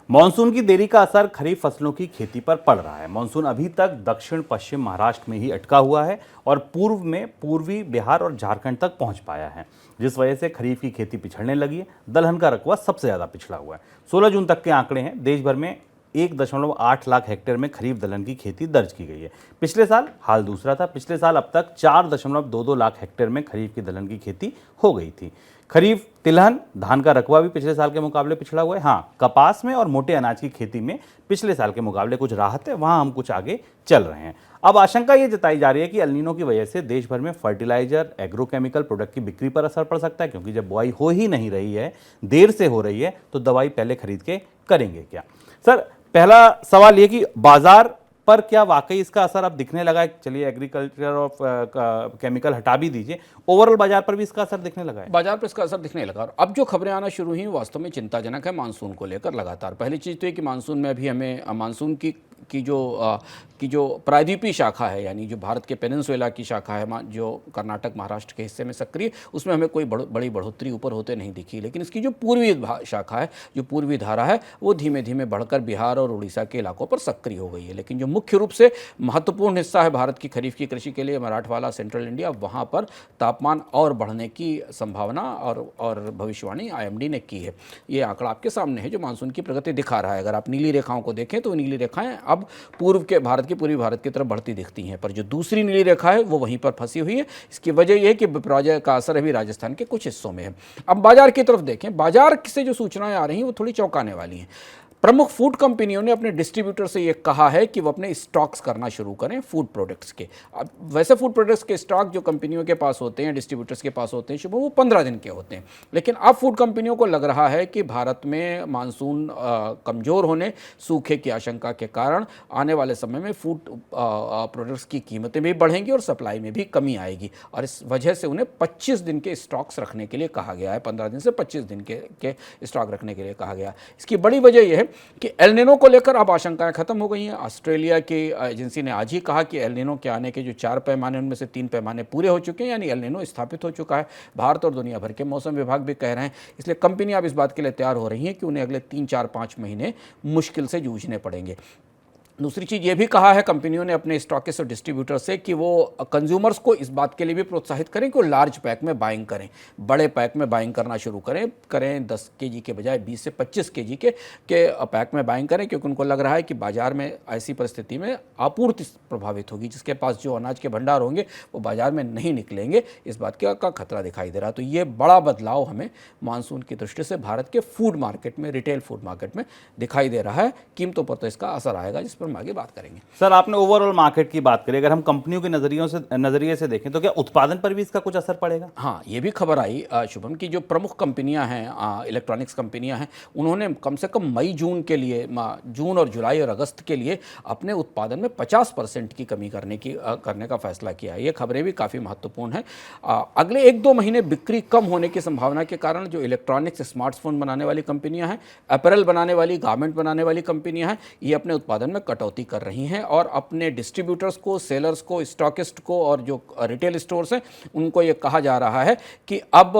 Monsoon की देरी का असर खरीफ फसलों की खेती पर पड़ रहा है। मानसून अभी तक दक्षिण पश्चिम महाराष्ट्र में ही अटका हुआ है और पूर्व में पूर्वी बिहार और झारखंड तक पहुंच पाया है, जिस वजह से खरीफ की खेती पिछड़ने लगी है। दलहन का रकबा सबसे ज्यादा पिछड़ा हुआ है। 16 जून तक के आंकड़े हैं। देश भर में 1.8 लाख हेक्टेयर में खरीफ दलहन की खेती दर्ज की गई है। पिछले साल हाल दूसरा था। पिछले साल अब तक 4.22 लाख हेक्टेयर में खरीफ की दलहन की खेती हो गई थी। खरीफ तिलहन धान का रकबा भी पिछले साल के मुकाबले पिछड़ा हुआ है। हाँ, कपास में और मोटे अनाज की खेती में पिछले साल के मुकाबले कुछ राहत है, वहां हम कुछ आगे चल रहे हैं। अब आशंका ये जताई जा रही है कि एल नीनो की वजह से देश भर में फर्टिलाइजर, एग्रोकेमिकल प्रोडक्ट की बिक्री पर असर पड़ सकता है, क्योंकि जब बुआई हो ही नहीं रही है, देर से हो रही है, तो दवाई पहले खरीद के करेंगे क्या? सर, पहला सवाल ये कि बाजार पर क्या वाकई इसका असर अब दिखने लगा है? चलिए, एग्रीकल्चर और केमिकल हटा भी दीजिए, ओवरऑल बाजार पर भी इसका असर दिखने लगा है? बाजार पर इसका असर दिखने लगा और अब जो खबरें आना शुरू हुई वास्तव में चिंताजनक है मानसून को लेकर। लगातार पहली चीज़ तो ये कि मानसून में अभी हमें मानसून की जो प्रायद्वीपीय शाखा है, यानी जो भारत के पेनिनसुला की शाखा है, जो कर्नाटक महाराष्ट्र के हिस्से में सक्रिय, उसमें हमें कोई बड़ी बढ़ोतरी ऊपर होते नहीं दिखी। लेकिन इसकी जो पूर्वी शाखा है, जो पूर्वी धारा है, वो धीमे धीमे बढ़कर बिहार और उड़ीसा के इलाकों पर सक्रिय हो गई है। लेकिन जो मुख्य रूप से महत्वपूर्ण हिस्सा है भारत की खरीफ की कृषि के लिए, मराठवाड़ा, सेंट्रल इंडिया, वहाँ पर तापमान और बढ़ने की संभावना और भविष्यवाणी आईएमडी ने की है। ये आंकड़ा आपके सामने है जो मानसून की प्रगति दिखा रहा है। अगर आप नीली रेखाओं को देखें तो नीली रेखाएं अब पूर्वी भारत की तरफ बढ़ती दिखती हैं, पर जो दूसरी नीली रेखा है वो वहीं पर फंसी हुई है। इसकी वजह यह है कि विपर्जय का असर अभी राजस्थान के कुछ हिस्सों में है। अब बाजार की तरफ देखें, बाजार से जो सूचनाएं आ रही हैं वो थोड़ी चौंकाने वाली हैं। प्रमुख फूड कंपनियों ने अपने डिस्ट्रीब्यूटर से ये कहा है कि वो अपने स्टॉक्स करना शुरू करें फूड प्रोडक्ट्स के। अब वैसे फूड प्रोडक्ट्स के स्टॉक जो कंपनियों के पास होते हैं, डिस्ट्रीब्यूटर्स के पास होते हैं, शुभ, वो 15 दिन के होते हैं। लेकिन अब फूड कंपनियों को लग रहा है कि भारत में मानसून कमज़ोर होने, सूखे की आशंका के कारण आने वाले समय में फूड प्रोडक्ट्स की कीमतें भी बढ़ेंगी और सप्लाई में भी कमी आएगी, और इस वजह से उन्हें 25 दिन के स्टॉक्स रखने के लिए कहा गया है। 15 दिन से 25 दिन के स्टॉक रखने के लिए कहा गया है। इसकी बड़ी वजह यह है कि एल नीनो को लेकर अब आशंकाएं खत्म हो गई हैं। ऑस्ट्रेलिया की एजेंसी ने आज ही कहा कि एल नीनो के आने के जो 4 पैमाने, उनमें से 3 पैमाने पूरे हो चुके हैं, यानी एल नीनो स्थापित हो चुका है। भारत और दुनिया भर के मौसम विभाग भी कह रहे हैं। इसलिए कंपनियां अब इस बात के लिए तैयार हो रही हैं कि उन्हें अगले 3, 4, 5 महीने मुश्किल से जूझने पड़ेंगे। दूसरी चीज़ ये भी कहा है कंपनियों ने अपने स्टॉकिस्ट और डिस्ट्रीब्यूटर से कि वो कंज्यूमर्स को इस बात के लिए भी प्रोत्साहित करें कि वो लार्ज पैक में बाइंग करें, बड़े पैक में बाइंग करना शुरू करें 10 केजी के बजाय 20 से 25 केजी के पैक में बाइंग करें, क्योंकि उनको लग रहा है कि बाजार में ऐसी परिस्थिति में आपूर्ति प्रभावित होगी। जिसके पास जो अनाज के भंडार होंगे वो बाजार में नहीं निकलेंगे, इस बात का खतरा दिखाई दे रहा है। तो ये बड़ा बदलाव हमें मानसून की दृष्टि से भारत के फूड मार्केट में, रिटेल फूड मार्केट में दिखाई दे रहा है। कीमतों पर तो इसका असर आएगा, जिस पर हम आगे बात करेंगे। सर, आपने ओवरऑल मार्केट की बात करी, अगर हम कंपनियों के नजरिए से देखें तो क्या उत्पादन पर भी इसका कुछ असर पड़ेगा? हाँ, ये भी खबर आई शुभम की जो प्रमुख कंपनियां हैं, इलेक्ट्रॉनिक्स कंपनियां हैं, उन्होंने कम से कम मई जून के लिए, जून और जुलाई और अगस्त के लिए अपने उत्पादन में 50% की कमी करने का फैसला किया है। ये खबरें भी काफ़ी महत्वपूर्ण हैं। अगले 1-2 महीने बिक्री कम होने की संभावना के कारण जो इलेक्ट्रॉनिक्स, स्मार्टफोन बनाने वाली कंपनियां हैं, अपैरल बनाने वाली, गारमेंट बनाने वाली कंपनियां हैं, ये अपने उत्पादन में कटौती कर रही हैं और अपने डिस्ट्रीब्यूटर्स को, सेलर्स को, स्टॉकिस्ट को और जो रिटेल स्टोर्स हैं उनको ये कहा जा रहा है कि अब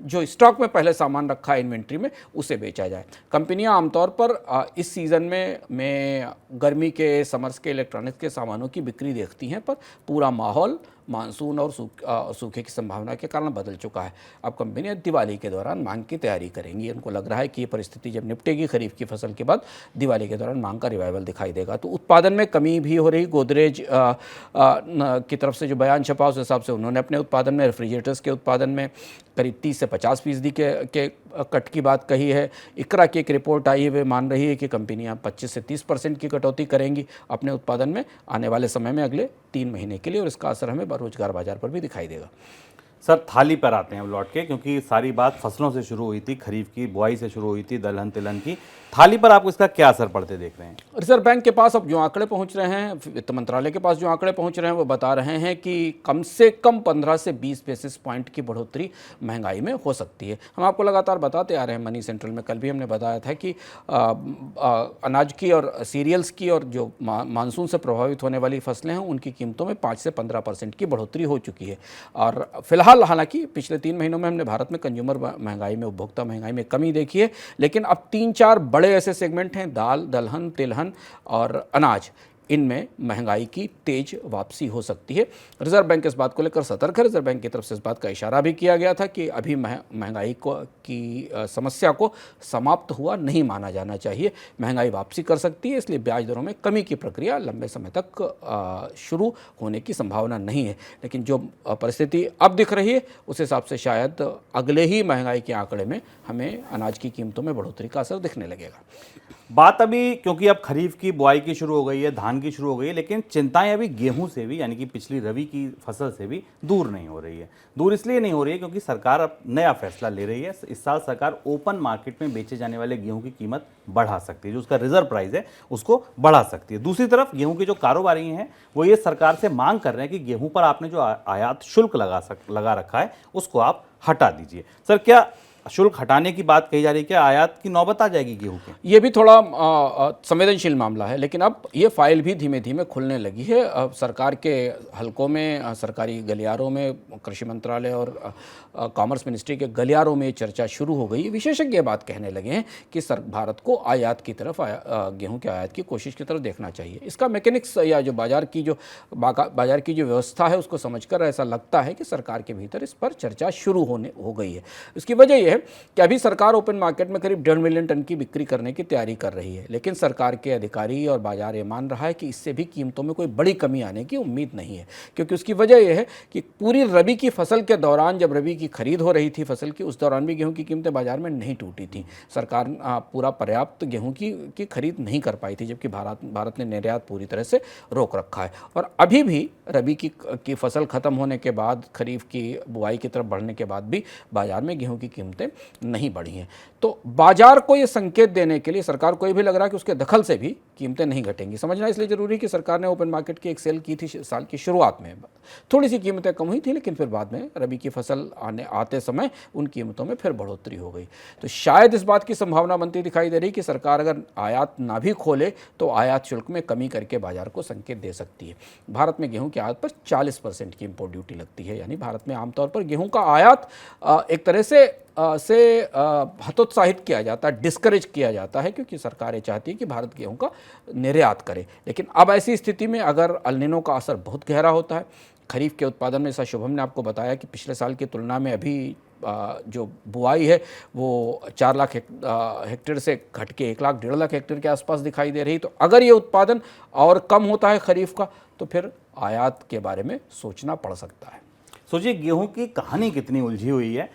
जो स्टॉक में पहले सामान रखा है इन्वेंट्री में, उसे बेचा जाए। कंपनियां आमतौर पर इस सीज़न में गर्मी के, समर्स के इलेक्ट्रॉनिक्स के सामानों की बिक्री देखती हैं, पर पूरा माहौल मानसून और सूखे की संभावना के कारण बदल चुका है। अब कंपनियां दिवाली के दौरान मांग की तैयारी करेंगी। उनको लग रहा है कि ये परिस्थिति जब निपटेगी खरीफ की फसल के बाद, दिवाली के दौरान मांग का रिवाइवल दिखाई देगा। तो उत्पादन में कमी भी हो रही। गोदरेज की तरफ से जो बयान छपा, उस हिसाब से उन्होंने अपने उत्पादन में, रेफ्रिजरेटर्स के उत्पादन में करीब 30 से 50% के कट की बात कही है। इकरा की एक रिपोर्ट आई है, वे मान रही है कि कंपनियां 25 से 30% की कटौती करेंगी अपने उत्पादन में आने वाले समय में, अगले 3 महीने के लिए, और इसका असर हमें रोजगार बाजार पर भी दिखाई देगा। सर, थाली पर आते हैं हम लौट के, क्योंकि सारी बात फसलों से शुरू हुई थी, खरीफ की बुआई से शुरू हुई थी, दलहन तिलहन की। थाली पर आपको इसका क्या असर पड़ते देख रहे हैं? रिजर्व बैंक के पास अब जो आंकड़े पहुंच रहे हैं, वित्त मंत्रालय के पास जो आंकड़े पहुंच रहे हैं, वो बता रहे हैं कि कम से कम 15 से 20 बेसिस पॉइंट की बढ़ोतरी महंगाई में हो सकती है। हम आपको लगातार बताते आ रहे हैं, मनी सेंट्रल में कल भी हमने बताया था कि अनाज की और सीरियल्स की और जो मानसून से प्रभावित होने वाली फसलें हैं, उनकी कीमतों में 5 से 15% की बढ़ोतरी हो चुकी है। और फिलहाल फिलहाल हालांकि पिछले 3 महीनों में हमने भारत में कंज्यूमर महंगाई में, उपभोक्ता महंगाई में कमी देखी है, लेकिन अब 3-4 बड़े ऐसे सेगमेंट हैं, दाल, दलहन, तिलहन और अनाज, इनमें महंगाई की तेज वापसी हो सकती है। रिजर्व बैंक इस बात को लेकर सतर्क है। रिजर्व बैंक की तरफ से इस बात का इशारा भी किया गया था कि अभी महंगाई की समस्या को समाप्त हुआ नहीं माना जाना चाहिए, महंगाई वापसी कर सकती है, इसलिए ब्याज दरों में कमी की प्रक्रिया लंबे समय तक शुरू होने की संभावना नहीं है। लेकिन जो परिस्थिति अब दिख रही है उस हिसाब से शायद अगले ही महंगाई के आंकड़े में हमें अनाज की कीमतों में बढ़ोतरी का असर दिखने लगेगा। बात अभी, क्योंकि अब खरीफ की बुआई की शुरू हो गई है, धान की शुरू हो गई है, लेकिन चिंताएं अभी गेहूं से भी, यानी कि पिछली रबी की फसल से भी दूर नहीं हो रही है। दूर इसलिए नहीं हो रही है क्योंकि सरकार अब नया फैसला ले रही है। इस साल सरकार ओपन मार्केट में बेचे जाने वाले गेहूं की कीमत बढ़ा सकती है, जो उसका रिजर्व प्राइस है उसको बढ़ा सकती है। दूसरी तरफ गेहूं के जो कारोबारी हैं वो ये सरकार से मांग कर रहे हैं कि गेहूं पर आपने जो आयात शुल्क लगा रखा है उसको आप हटा दीजिए। सर, क्या शुल्क हटाने की बात कही जा रही है, क्या आयात की नौबत आ जाएगी गेहूं के? ये भी थोड़ा संवेदनशील मामला है, लेकिन अब ये फाइल भी धीमे धीमे खुलने लगी है। अब सरकार के हलकों में, सरकारी गलियारों में, कृषि मंत्रालय और कॉमर्स मिनिस्ट्री के गलियारों में चर्चा शुरू हो गई। विशेषज्ञ बात कहने लगे हैं कि भारत को आयात की तरफ, गेहूं के आयात की कोशिश की तरफ देखना चाहिए। इसका मैकेनिक्स या जो बाजार की जो व्यवस्था है उसको समझकर ऐसा लगता है कि सरकार के भीतर इस पर चर्चा शुरू हो गई है। इसकी वजह यह है कि अभी सरकार ओपन मार्केट में करीब 1.5 मिलियन टन की बिक्री करने की तैयारी कर रही है, लेकिन सरकार के अधिकारी और बाजार ये मान रहा है कि इससे भी कीमतों में कोई बड़ी कमी आने की उम्मीद नहीं है, क्योंकि उसकी वजह यह है कि पूरी रबी की फसल के दौरान, जब रबी की खरीद हो रही थी फसल की, उस दौरान भी गेहूं की कीमतें बाजार में नहीं टूटी थी। सरकार पूरा पर्याप्त गेहूं की खरीद नहीं कर पाई थी, जबकि भारत ने निर्यात पूरी तरह से रोक रखा है। और अभी भी रबी की फसल खत्म होने के बाद, खरीफ की बुआई की तरफ बढ़ने के बाद भी बाजार में गेहूं की कीमतें नहीं बढ़ी हैं। तो बाजार को यह संकेत देने के लिए सरकार को यह भी लग रहा है कि उसके दखल से भी कीमतें नहीं घटेंगी। समझना इसलिए जरूरी है कि सरकार ने ओपन मार्केट की एक सेल की थी साल की शुरुआत में, थोड़ी सी कीमतें कम हुई थी, लेकिन फिर बाद में रबी की फसल आते समय उन कीमतों में फिर बढ़ोतरी हो गई। तो शायद इस बात की संभावना बनती दिखाई दे रही कि सरकार अगर आयात ना भी खोले तो आयात शुल्क में कमी करके बाजार को संकेत दे सकती है। भारत में गेहूं के आयात पर 40% की इंपोर्ट ड्यूटी लगती है, यानी भारत में आमतौर पर गेहूं का आयात एक तरह से हतोत्साहित किया जाता है, डिस्करेज किया जाता है, क्योंकि सरकार ये चाहती है कि भारत गेहूं का निर्यात करे। लेकिन अब ऐसी स्थिति में अगर अल नीनो का असर बहुत गहरा होता है, खरीफ के उत्पादन में, जैसा शुभम ने आपको बताया कि पिछले साल की तुलना में अभी जो बुआई है वो 4 लाख हेक्टेयर से घट के 1 लाख 1.5 लाख हेक्टेयर के आसपास दिखाई दे रही। तो अगर ये उत्पादन और कम होता है खरीफ का, तो फिर आयात के बारे में सोचना पड़ सकता है। सोचिए गेहूं की कहानी कितनी उलझी हुई है।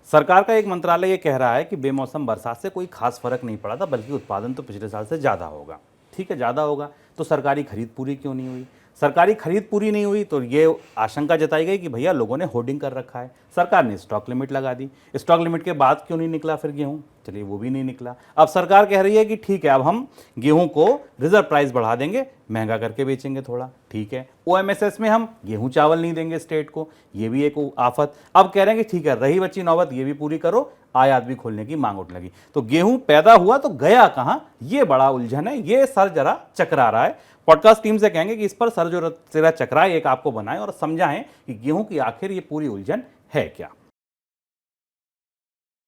सरकार का एक मंत्रालय ये कह रहा है कि बेमौसम बरसात से कोई खास फर्क नहीं पड़ा था, बल्कि उत्पादन तो पिछले साल से ज़्यादा होगा। ठीक है, ज़्यादा होगा तो सरकारी खरीद पूरी क्यों नहीं हुई? सरकारी खरीद पूरी नहीं हुई तो ये आशंका जताई गई कि भैया लोगों ने होर्डिंग कर रखा है, सरकार ने स्टॉक लिमिट लगा दी। स्टॉक लिमिट के बाद क्यों नहीं निकला फिर गेहूं? चलिए वो भी नहीं निकला। अब सरकार कह रही है कि ठीक है, अब हम गेहूं को रिजर्व प्राइस बढ़ा देंगे, महंगा करके बेचेंगे थोड़ा। ठीक है, OMSS में हम गेहूं चावल नहीं देंगे स्टेट को, ये भी एक आफत। अब कह रहे हैं कि ठीक है, रही बच्ची नौबत ये भी पूरी करो, आयात भी खोलने की मांग उठ लगी। तो गेहूं पैदा हुआ तो गया कहां, ये बड़ा उलझन है, ये सर जरा चकरा रहा है। पॉडकास्ट टीम से कहेंगे कि इस पर सर जो जरा चकराए, एक आपको बनाएं और समझाएं कि गेहूं की आखिर ये पूरी उलझन है क्या।